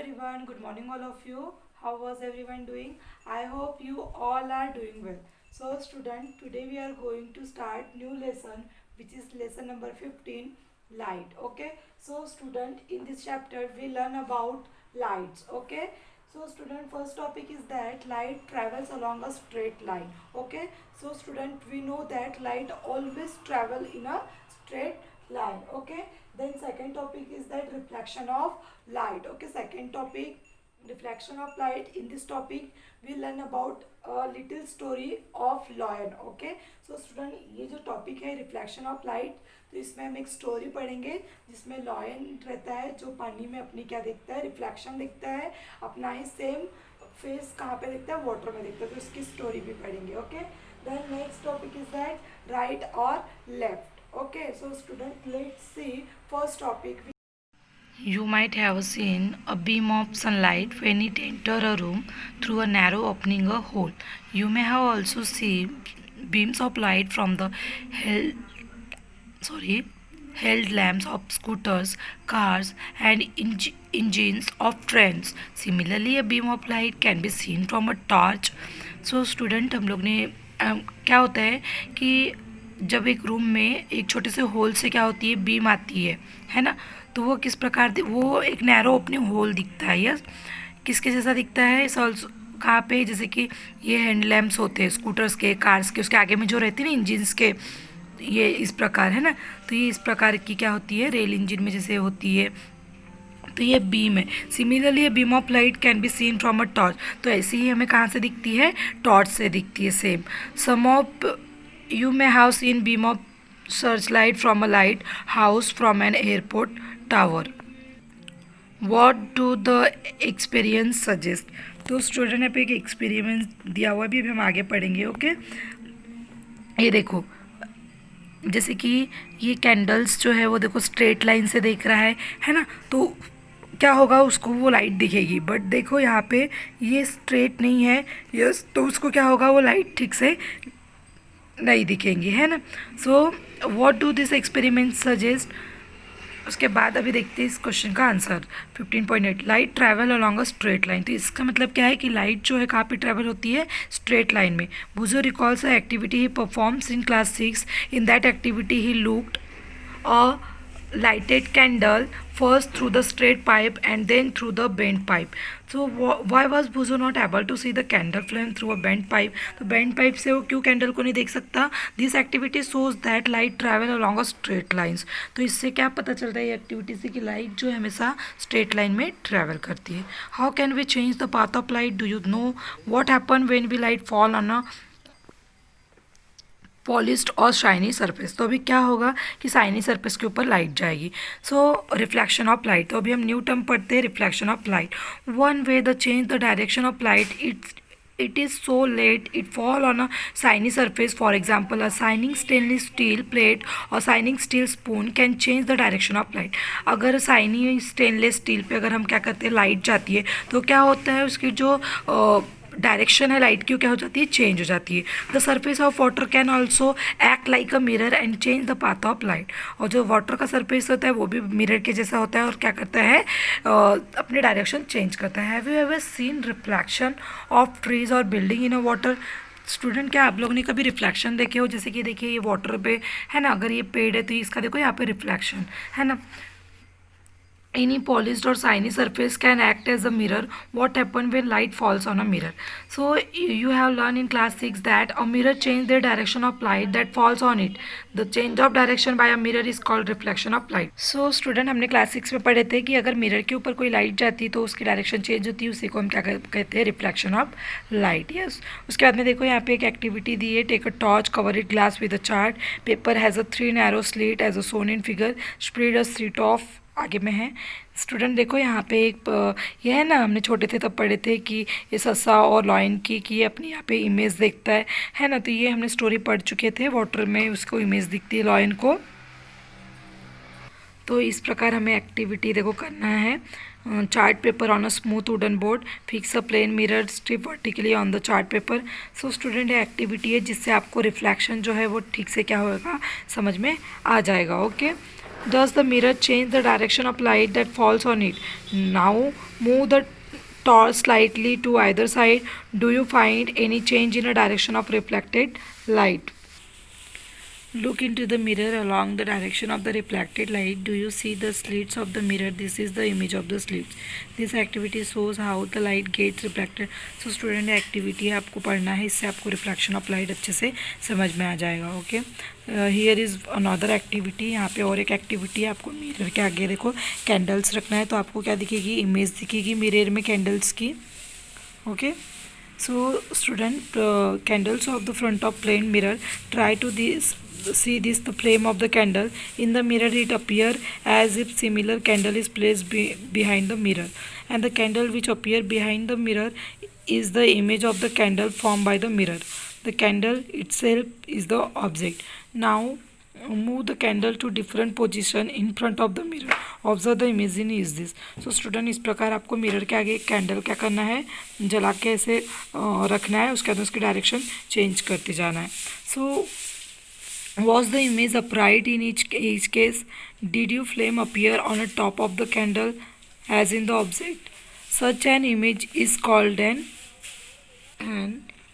everyone, good morning all of you. How was everyone doing? I hope you all are doing well. So student, today we are going to start new lesson which is lesson number 15, light. Okay. So student, in this chapter we learn about lights. Okay. So student, first topic is that light travels along a straight line. Okay. So student, we know that light always travel in a straight line. Okay. Then second topic is that reflection of light. Okay, second topic, reflection of light. In this topic we learn about a little story of lion. Okay, so student ये जो topic है reflection of light, तो इसमें हम एक story पढ़ेंगे जिसमें lion रहता है जो पानी में अपनी क्या देखता है, रिफ्लेक्शन देखता है, अपना ही सेम फेस कहाँ पे देखता है, वाटर में देखता है, तो इसकी स्टोरी भी पढ़ेंगे. Okay, then next topic is that right और left. Okay, so student, let's see first topic. You might have seen a beam of sunlight when it enters a room through a narrow opening or hole. You may have also seen beams of light from the held lamps of scooters, cars, and engines of trains. Similarly, a beam of light can be seen from a torch. So, student, हम लोग ने क्या होता है कि जब एक room में एक छोटे से होल से क्या होती है, बीम आती है ना, तो वो किस प्रकार वो एक नैरो ओपनिंग होल दिखता है. यस, किसके जैसा दिखता है ऑल्सो, कहाँ पे, जैसे कि ये हैंड लैम्प्स होते हैं स्कूटर्स के, कार्स के, उसके आगे में जो रहती है ना इंजिन्स के, ये इस प्रकार है ना, तो ये इस प्रकार की क्या होती है, रेल इंजन में जैसे होती है, तो ये बीम है. Similarly beam of light can be seen from a torch. तो ऐसे ही हमें कहाँ से दिखती है, टॉर्च से दिखती है. Same some of you may have seen beam of searchlight from a lighthouse from an airport tower. What do the experience suggest? तो स्टूडेंट ने पे एक एक्सपेरिमेंट दिया हुआ भी, अभी हम आगे पढ़ेंगे. ओके, ये देखो, जैसे कि ये कैंडल्स जो है वो देखो स्ट्रेट लाइन से देख रहा है ना, तो क्या होगा, उसको वो लाइट दिखेगी. बट देखो यहाँ पे ये स्ट्रेट नहीं है. यस, तो उसको क्या होगा, वो लाइट ठीक से नहीं दिखेंगी, है ना. So what do this experiment suggest. उसके बाद अभी देखते हैं इस क्वेश्चन का answer. 15.8 light travel along a straight line. तो इसका मतलब क्या है कि लाइट जो है कहाँ पे ट्रैवल होती है, स्ट्रेट लाइन में. बुझो recalls a activity he performs in class 6. In that activity he looked a lighted candle first through the straight pipe and then through the bent pipe. So why was Buzo not able to see the candle flame through a bent pipe? तो bent pipe से वो क्यों candle को नहीं देख सकता. This activity shows that light travel along a straight lines. तो इससे क्या पता चलता है ये एक्टिविटी से कि लाइट जो है हमेशा स्ट्रेट लाइन में ट्रैवल करती है. How can we change the path of light? Do you know what happen when we light fall on a polished और शाइनी सरफेस. तो अभी क्या होगा कि शाइनी सरफेस के ऊपर लाइट जाएगी. सो रिफ्लेक्शन ऑफ लाइट. तो अभी हम न्यू टर्म पढ़ते हैं, reflection of light. One way the change the direction of light, it is so late it fall on a shiny surface. For example, a shining stainless steel plate or shining steel spoon can change the direction of light. अगर shiny stainless steel पे अगर हम क्या करते हैं, light जाती है, तो क्या होता है, उसकी जो डायरेक्शन है लाइट की, क्या हो जाती है, चेंज हो जाती है. The surface of water can also act like a mirror and change the path of light. और जो वाटर का सरफेस होता है वो भी मिरर के जैसा होता है और क्या करता है, अपने डायरेक्शन चेंज करता है. Have you ever seen reflection of trees और building in a water. Student, क्या आप लोगों ने कभी रिफ्लेक्शन देखे हो, जैसे कि देखिए ये वाटर पे है ना, अगर ये पेड़ है तो इसका देखो यहाँ पे रिफ्लेक्शन है ना. Any polished or shiny surface can act as a mirror. What happens when light falls on a mirror? So you have learned in class 6 that a mirror changes the direction of light that falls on it. The change of direction by a mirror is called reflection of light. So student, हमने class 6 में पढ़े थे कि अगर mirror के ऊपर कोई light जाती है तो उसकी डायरेक्शन चेंज होती है, उसी को हम क्या कहते हैं, रिफ्लेक्शन ऑफ लाइट. यस, उसके बाद में देखो यहाँ पे एक एक्टिविटी दी है. Take a torch, cover it glass with a chart paper, has a 3 narrow slit as a shown in figure, spread a sheet of, आगे में है. स्टूडेंट देखो यहाँ पे एक ये है ना, हमने छोटे थे तब पढ़े थे कि ये ससा और लॉयन की कि ये अपनी यहाँ पे इमेज देखता है ना. तो ये हमने स्टोरी पढ़ चुके थे, वाटर में उसको इमेज दिखती है लॉयन को. तो इस प्रकार हमें एक्टिविटी देखो करना है. Chart paper on a smooth wooden board, fix a plane mirror strip vertically on the chart paper. So student, ये एक्टिविटी है जिससे आपको रिफ्लेक्शन जो है वो ठीक से क्या होगा, समझ में आ जाएगा. Okay, Does the mirror change the direction of light that falls on it? Now move the torch slightly to either side. Do you find any change in the direction of reflected light? Look into the mirror along the direction of the reflected light. Do you see the slits of the mirror? This is the image of the slits. This activity shows how the light gets reflected. So student activity है, आपको पढ़ना है, इससे आपको reflection of light अच्छे से समझ में आ जाएगा. Okay, here is another activity. यहाँ पे और एक एक्टिविटी है. आपको मिरर के आगे देखो कैंडल्स रखना है, तो आपको क्या दिखेगी, इमेज दिखेगी मिरर में कैंडल्स की. Okay, so student, candles of the front of plane mirror, try to see this the flame of the candle in the mirror. It appear as if similar candle is placed behind the mirror, and the candle which appear behind the mirror is the image of the candle formed by the mirror. The candle itself is the object. Now move the candle to different position in front of the mirror. Observe the image is this. So student, इस प्रकार आपको mirror के आगे candle क्या करना है, जला के ऐसे रखना है, उसके बाद उसकी डायरेक्शन चेंज करते जाना है. So was the image upright in each case? Did you flame appear on the top of the candle as in the object? Such an image is called an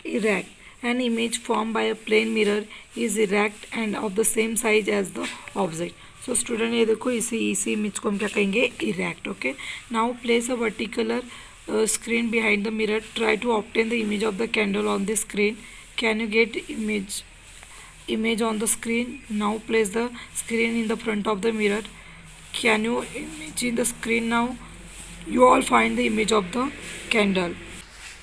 erect. An image formed by a plane mirror is erect and of the same size as the object. So student, ये देखो इसी image को हम क्या कहेंगे, erect. Okay, now place a vertical screen behind the mirror. Try to obtain the image of the candle on the screen. Can you get image on the screen? Now place the screen in the front of the mirror. Can you imagine the screen now? You all find the image of the candle.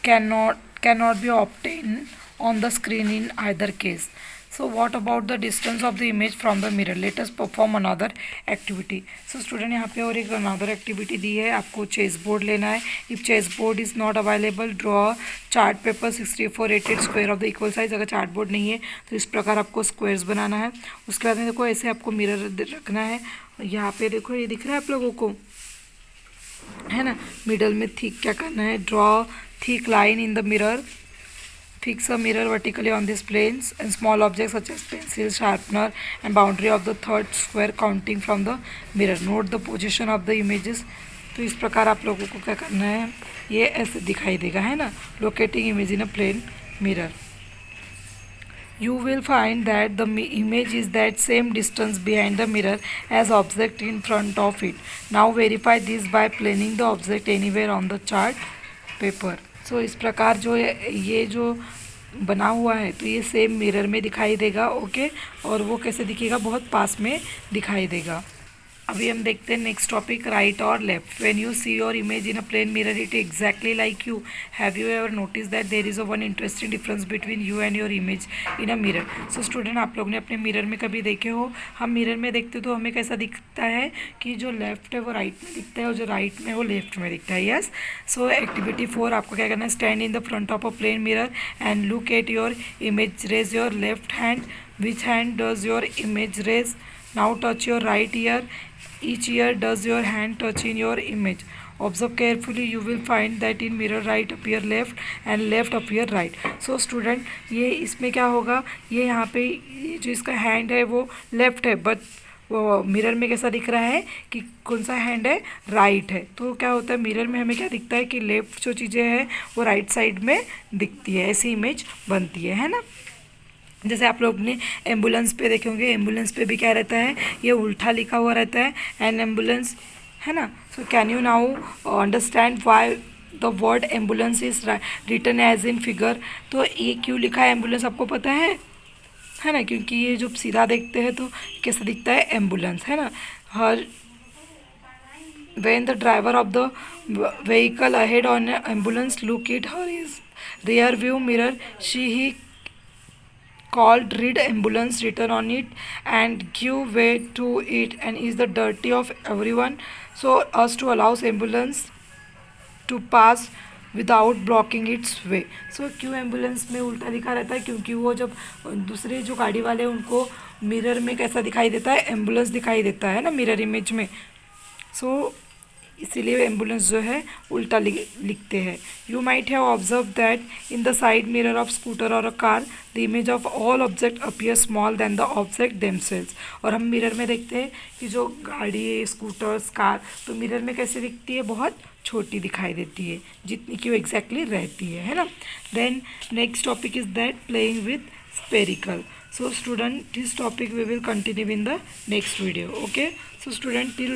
Cannot be obtained on the screen in either case. So what about the distance of the image from the mirror? Let us perform another activity. So student, यहाँ पे और एक another activity दी है, आपको chess board लेना है. If chess board is not available, draw chart paper 6488 square of the equal size. अगर chart board नहीं है तो इस प्रकार आपको स्क्वायर्स बनाना है. उसके बाद में देखो ऐसे आपको मिरर रखना है. यहाँ पे देखो ये दिख रहा है आप लोगों को, है ना, मिडल में थिक क्या करना है, draw thick line in the mirror. Fix a mirror vertically on these planes, and small objects such as pencil, sharpener and boundary of the third square counting from the mirror. Note the position of the images. तो इस प्रकार आप लोगों को क्या करना है, ये ऐसे दिखाई देगा, है ना, locating image in a plane mirror. You will find that the image is that same distance behind the mirror as object in front of it. Now verify this by planing the object anywhere on the chart paper. So इस प्रकार जो ये जो बना हुआ है तो ये सेम मिरर में दिखाई देगा. ओके, और वो कैसे दिखेगा, बहुत पास में दिखाई देगा. अभी हम देखते हैं नेक्स्ट टॉपिक, राइट और left. When you see your image in a plane mirror it exactly like you. Have you ever notice that there is a one interesting difference between you and your image in a mirror. So student, आप लोग ने अपने mirror में कभी देखे हो, हम mirror में देखते तो हमें कैसा दिखता है कि जो लेफ्ट है वो राइट में दिखता है और जो राइट में वो लेफ्ट में दिखता है. यस. सो एक्टिविटी 4, आपको क्या करना है, stand in the front of a plane mirror and look at your image. Raise your left hand. Which hand does your image raise? Now touch your right ear. Each ear does your hand touch in your image. Observe carefully. You will find that in mirror right appear left and left appear right. So student, ये इसमें क्या होगा, ये यहाँ पे ये जो इसका हैंड है वो लेफ्ट है, बट वो मिरर में कैसा दिख रहा है कि कौन सा हैंड है, राइट है. तो क्या होता है, मिरर में हमें क्या दिखता है कि लेफ्ट जो चीज़ें हैं वो राइट साइड में दिखती है. ऐसी इमेज बनती है ना. जैसे आप लोग ने एम्बुलेंस पे देखे होंगे, एम्बुलेंस पे भी क्या रहता है, ये उल्टा लिखा हुआ रहता है, एन एम्बुलेंस, है ना. So can you now understand why the word ambulance is written as in figure. तो ये क्यों लिखा है एम्बुलेंस, आपको पता है ना, क्योंकि ये जो सीधा देखते हैं तो कैसा दिखता है, एम्बुलेंस, है ना. हर when the driver of the vehicle ahead on an ambulance look at her is rear view mirror, he called read ambulance written on it and give way to it and is the dirty of everyone so as to allows ambulance to pass without blocking its way. So क्यों ambulance में उल्टा लिखा रहता है, क्योंकि वो जब दूसरे जो गाड़ी वाले हैं उनको मिरर में कैसा दिखाई देता है, एम्बुलेंस दिखाई देता है ना मिरर इमेज में. सो इसीलिए एम्बुलेंस जो है उल्टा लिखते हैं. You might have observe that in the side mirror of scooter और a car the image of all object appear small than the object themselves. और हम मिरर में देखते हैं कि जो गाड़ी, स्कूटर्स, कार, तो मिरर में कैसे दिखती है, बहुत छोटी दिखाई देती है जितनी कि वो एग्जैक्टली रहती है ना. Then next topic is that playing with spherical. So student, this topic we will continue in the next video. Okay, so student, till